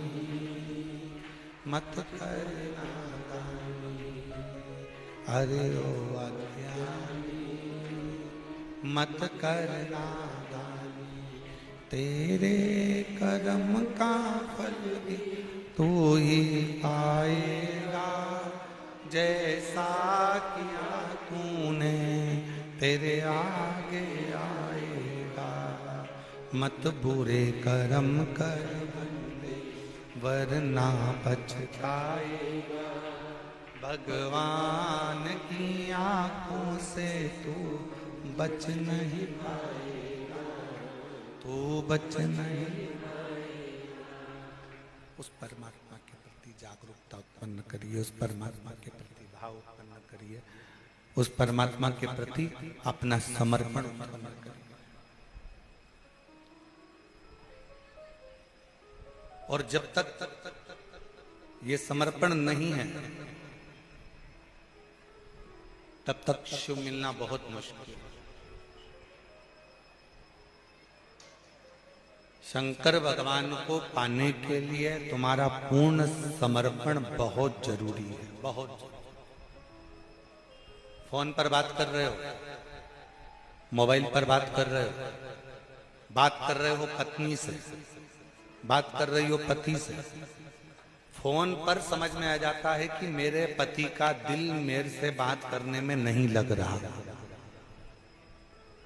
मत कर नादानी, अरे ओ अज्ञानी मत कर नादानी, तेरे कर्म का फल भी तू ही पाएगा, जैसा किया तूने तेरे आगे आएगा। मत बुरे कर्म कर बंदे वरना पछताएगा, भगवान की आंखों से तू बच नहीं पाएगा, तू बच नहीं पाएगा। उस परमात्मा के प्रति जागरूकता उत्पन्न करिए, उस परमात्मा के प्रति भाव उत्पन्न करिए, उस परमात्मा के प्रति अपना समर्पण उत्पन्न करिए। और जब तक ये समर्पण नहीं है तब तक शिव मिलना बहुत मुश्किल है। शंकर भगवान को पाने के लिए तुम्हारा पूर्ण समर्पण बहुत जरूरी है, बहुत। फोन पर बात कर रहे हो, मोबाइल पर बात कर रहे हो, बात कर रहे हो पत्नी से, बात कर रही हो पति से, फोन पर समझ में आ जाता है कि मेरे पति का दिल मेरे से बात करने में नहीं लग रहा।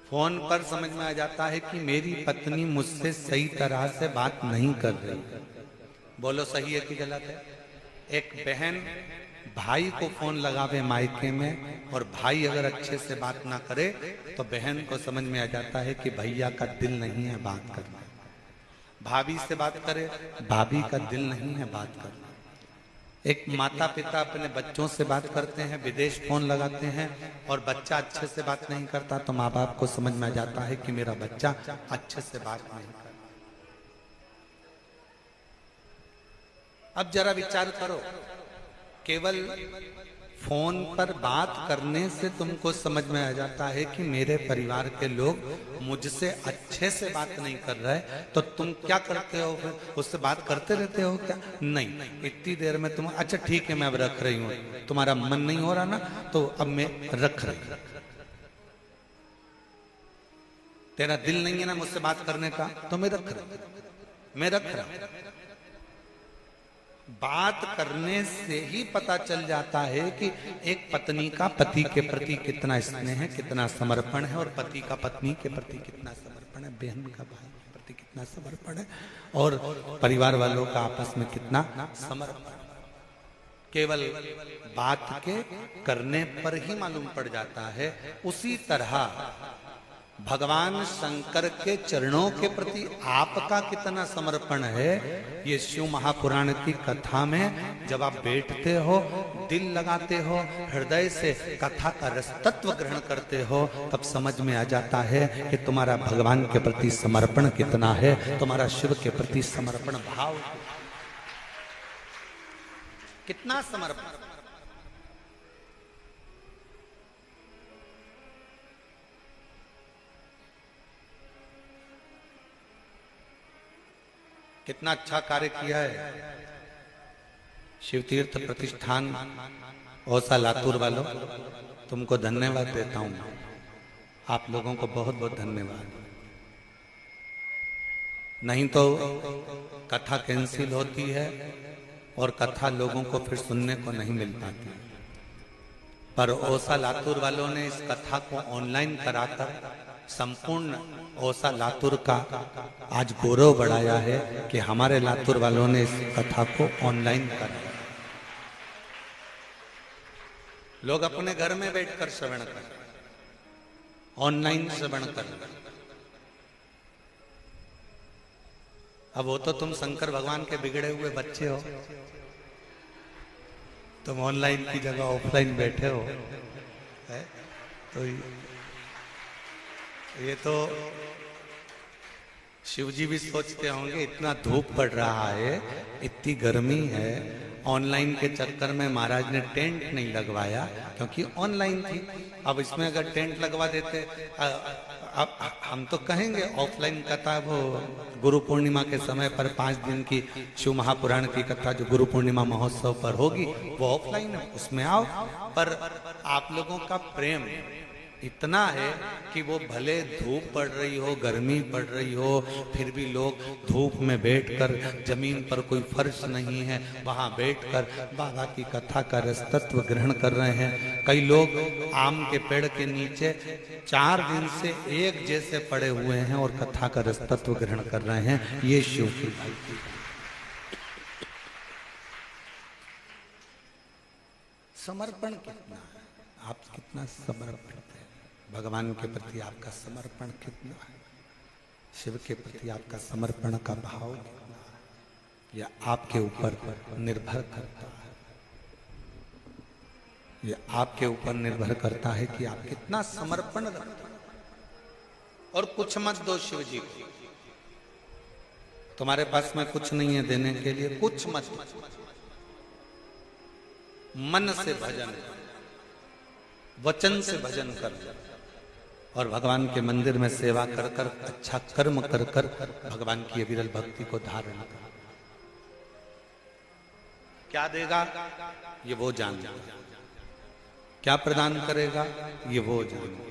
फोन पर समझ में आ जाता है कि मेरी पत्नी मुझसे सही तरह से बात नहीं कर रही। बोलो सही है कि गलत है? एक बहन भाई को फोन लगावे मायके में और भाई अगर अच्छे से बात ना करे तो बहन को समझ में आ जाता है कि भैया का दिल नहीं है बात करना। भाभी से बात करे, भाभी का दिल नहीं है बात करना। एक माता पिता अपने बच्चों से बात करते हैं, विदेश फोन लगाते हैं और बच्चा अच्छे से बात नहीं करता तो माँ बाप को समझ में आ जाता है कि मेरा बच्चा अच्छे से बात नहीं करता। अब जरा विचार करो, केवल फोन पर बात करने से तुमको समझ में आ जाता है कि मेरे परिवार के लोग मुझसे अच्छे से बात नहीं कर रहे, तो तुम क्या करते हो फिर? उससे बात करते रहते हो क्या? नहीं, इतनी देर में तुम अच्छा ठीक है मैं अब रख रही हूँ, तुम्हारा मन नहीं हो रहा ना तो अब मैं रख रही हूँ। तेरा दिल नहीं है ना मुझसे बात करने का तो मैं रख रहा हूं। बात करने से ही पता चल जाता है कि एक पत्नी का पति के प्रति कितना स्नेह है, कितना समर्पण है, और पति का पत्नी के प्रति कितना समर्पण है, बहन का भाई के प्रति कितना समर्पण है, और परिवार वालों का आपस में कितना समर्पण। केवल बात के करने पर ही मालूम पड़ जाता है। उसी तरह भगवान शंकर के चरणों के प्रति आपका कितना समर्पण है, ये शिव महापुराण की कथा में जब आप बैठते हो, दिल लगाते हो, हृदय से कथा का रस तत्व ग्रहण करते हो, तब समझ में आ जाता है कि तुम्हारा भगवान के प्रति समर्पण कितना है, तुम्हारा शिव के प्रति समर्पण भाव कितना समर्पण। कितना अच्छा कार्य किया है शिव तीर्थ प्रतिष्ठान औसा लातूर वालों, तुमको धन्यवाद देता हूं। आप लोगों को बहुत बहुत धन्यवाद। नहीं तो कथा कैंसिल होती है और कथा लोगों को फिर सुनने को नहीं मिल पाती, पर औसा लातूर वालों ने इस कथा को ऑनलाइन कराकर संपूर्ण औसा लातूर का आज गौरव बढ़ाया है कि हमारे लातूर वालों ने इस कथा को ऑनलाइन कराया। लोग अपने घर में बैठकर श्रवण कर, ऑनलाइन श्रवण कर। अब वो तो तुम शंकर भगवान के बिगड़े हुए बच्चे हो, तुम ऑनलाइन की जगह ऑफलाइन बैठे हो, है? तो ये तो शिवजी भी सोचते होंगे इतना धूप पड़ रहा है, इतनी गर्मी है, ऑनलाइन के चक्कर में महाराज ने टेंट नहीं लगवाया, क्योंकि ऑनलाइन थी। अब इसमें अगर टेंट लगवा देते, अब हम तो कहेंगे ऑफलाइन कथा वो गुरु पूर्णिमा के समय पर 5 दिन की शिव महापुराण की कथा जो गुरु पूर्णिमा महोत्सव पर होगी वो ऑफलाइन है, उसमें आओ। पर आप लोगों का प्रेम इतना है कि वो भले धूप पड़ रही हो, गर्मी पड़ रही हो, फिर भी लोग धूप में बैठकर, जमीन पर कोई फर्श नहीं है वहां बैठकर बाबा की कथा का रसतत्व ग्रहण कर रहे हैं। कई लोग आम के पेड़ के नीचे 4 दिन से एक जैसे पड़े हुए हैं और कथा का रसतत्व ग्रहण कर रहे हैं। ये शिव की भक्ति। समर्पण कितना है, आप कितना समर्पण है भगवान के प्रति, आपका समर्पण कितना है, शिव के प्रति आपका समर्पण का भाव कितना है, यह आपके ऊपर निर्भर करता है। यह आपके ऊपर निर्भर करता है कि आप कितना समर्पण रखते हैं। और कुछ मत दो शिव जी को, तुम्हारे पास में कुछ नहीं है देने के लिए, कुछ मत, मन से भजन, वचन से भजन कर और भगवान के मंदिर में सेवा कर कर, अच्छा कर्म कर कर भगवान की विरल भक्ति को धारण कर। क्या देगा ये वो जानता, क्या प्रदान करेगा ये वो जानता।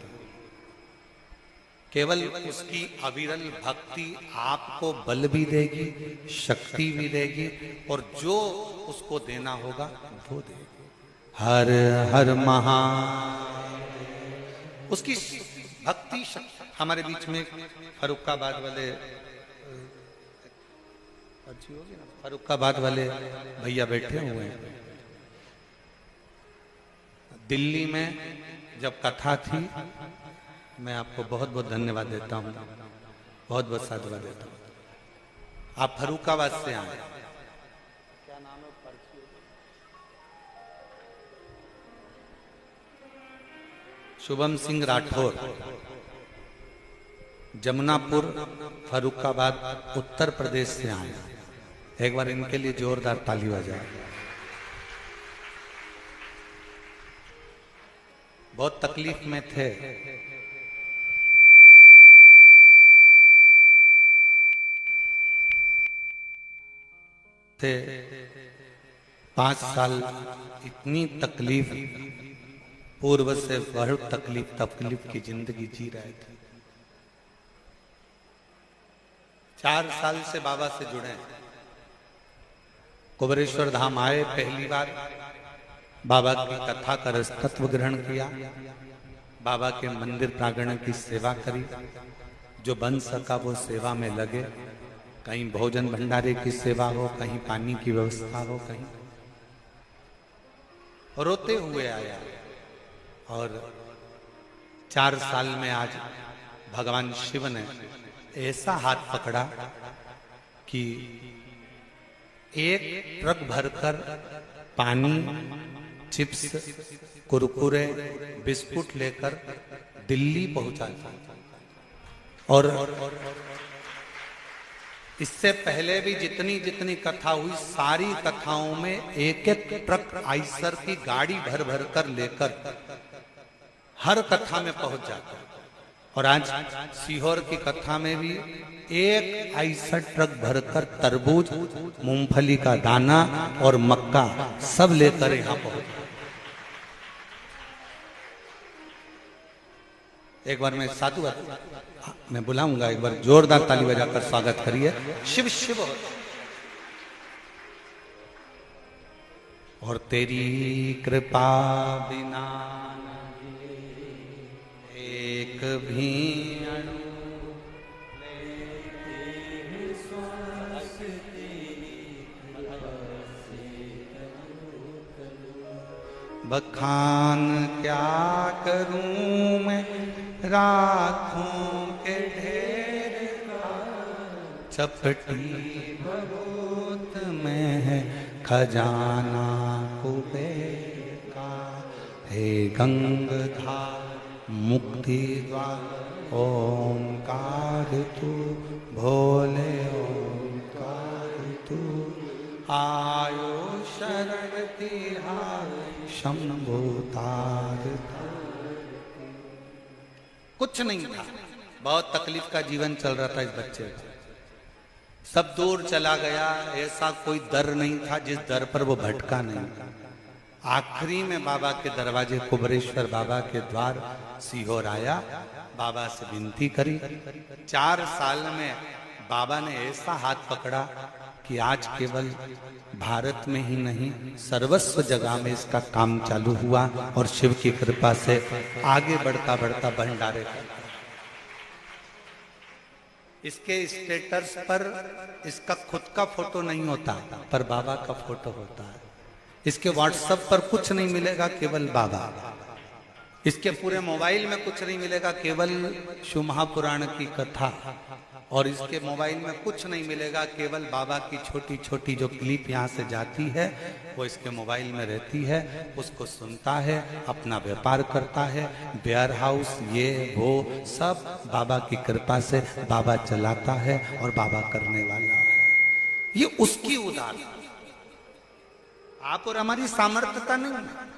केवल उसकी अविरल भक्ति आपको बल भी देगी, शक्ति भी देगी, और जो उसको देना होगा वो देगी। हर हर महा, उसकी भक्ति शक्ति। हमारे बीच में फरुखाबाद वाले भैया बैठे हुए हैं। दिल्ली में जब कथा थी, मैं आपको बहुत बहुत धन्यवाद देता हूं, बहुत बहुत साधुवाद देता हूं। आप फरुखाबाद से आए, क्या नाम है? शुभम सिंह राठौर, जमुनापुर, फरुखाबाद, उत्तर प्रदेश से आए। एक बार इनके लिए जोरदार ताली बजाए। बहुत तकलीफ में थे, थे 5 साल इतनी तकलीफ, पूर्व से बहुत तकलीफ की जिंदगी जी रहे थे। 4 साल से बाबा से जुड़े, कुबरेश्वर धाम आए, पहली बार बाबा की कथा का रसतत्व ग्रहण किया, बाबा के मंदिर प्रांगण की सेवा करी, जो बन सका वो सेवा में लगे। कहीं भोजन भंडारे की सेवा हो, कहीं पानी की व्यवस्था हो, कहीं रोते हुए आया। और 4 साल में आज भगवान शिव ने ऐसा हाथ पकड़ा कि 1 ट्रक भरकर पानी, चिप्स, कुरकुरे, बिस्कुट लेकर दिल्ली पहुंचा। और इससे पहले भी जितनी जितनी कथा हुई, सारी कथाओं में 1-1 ट्रक आइसर की गाड़ी भर भर कर लेकर हर कथा में पहुंच जाता। और आज सीहोर की कथा में भी 1 आइसर ट्रक भरकर तरबूज, मूंगफली का दाना और मक्का सब लेकर यहां पहुंच। एक बार मैं साधुवाद मैं बुलाऊंगा, एक बार जोरदार ताली बजाकर स्वागत करिए। शिव शिव। और तेरी कृपा बिना एक भी अणु बखान क्या करूं मैं राखों के ढेर का, चपटी बहुत में है खजाना कुबेर का। हे गंगाधार मुक्ति द्वार ओंकार तू, भोले ओंकार तू, आयो शरण तिहार शंभु तार। कुछ नहीं था, बहुत तकलीफ का जीवन चल रहा था इस बच्चे का। सब दूर चला गया, ऐसा कोई दर नहीं था जिस दर पर वो भटका नहीं। आखिरी में बाबा के दरवाजे, कुबरेश्वर बाबा के द्वार सीहोर आया, बाबा से विनती करी। 4 साल में बाबा ने ऐसा हाथ पकड़ा कि आज केवल भारत में ही नहीं, सर्वस्व जगह में इसका काम चालू हुआ और शिव की कृपा से आगे बढ़ता बढ़ता भंडारे कर। इसके स्टेटस पर इसका खुद का फोटो नहीं होता, पर बाबा का फोटो होता है। इसके व्हाट्सएप पर कुछ नहीं मिलेगा, केवल बाबा। इसके पूरे मोबाइल में कुछ नहीं मिलेगा, केवल शिव महापुराण की कथा। और इसके मोबाइल में कुछ नहीं मिलेगा, केवल बाबा की छोटी छोटी जो क्लिप यहाँ से जाती है वो इसके मोबाइल में रहती है। उसको सुनता है, अपना व्यापार करता है, वेयर हाउस ये वो सब बाबा की कृपा से बाबा चलाता है और बाबा करने वाला है। ये उसकी उदारता, आप और हमारी सामर्थ्यता नहीं है।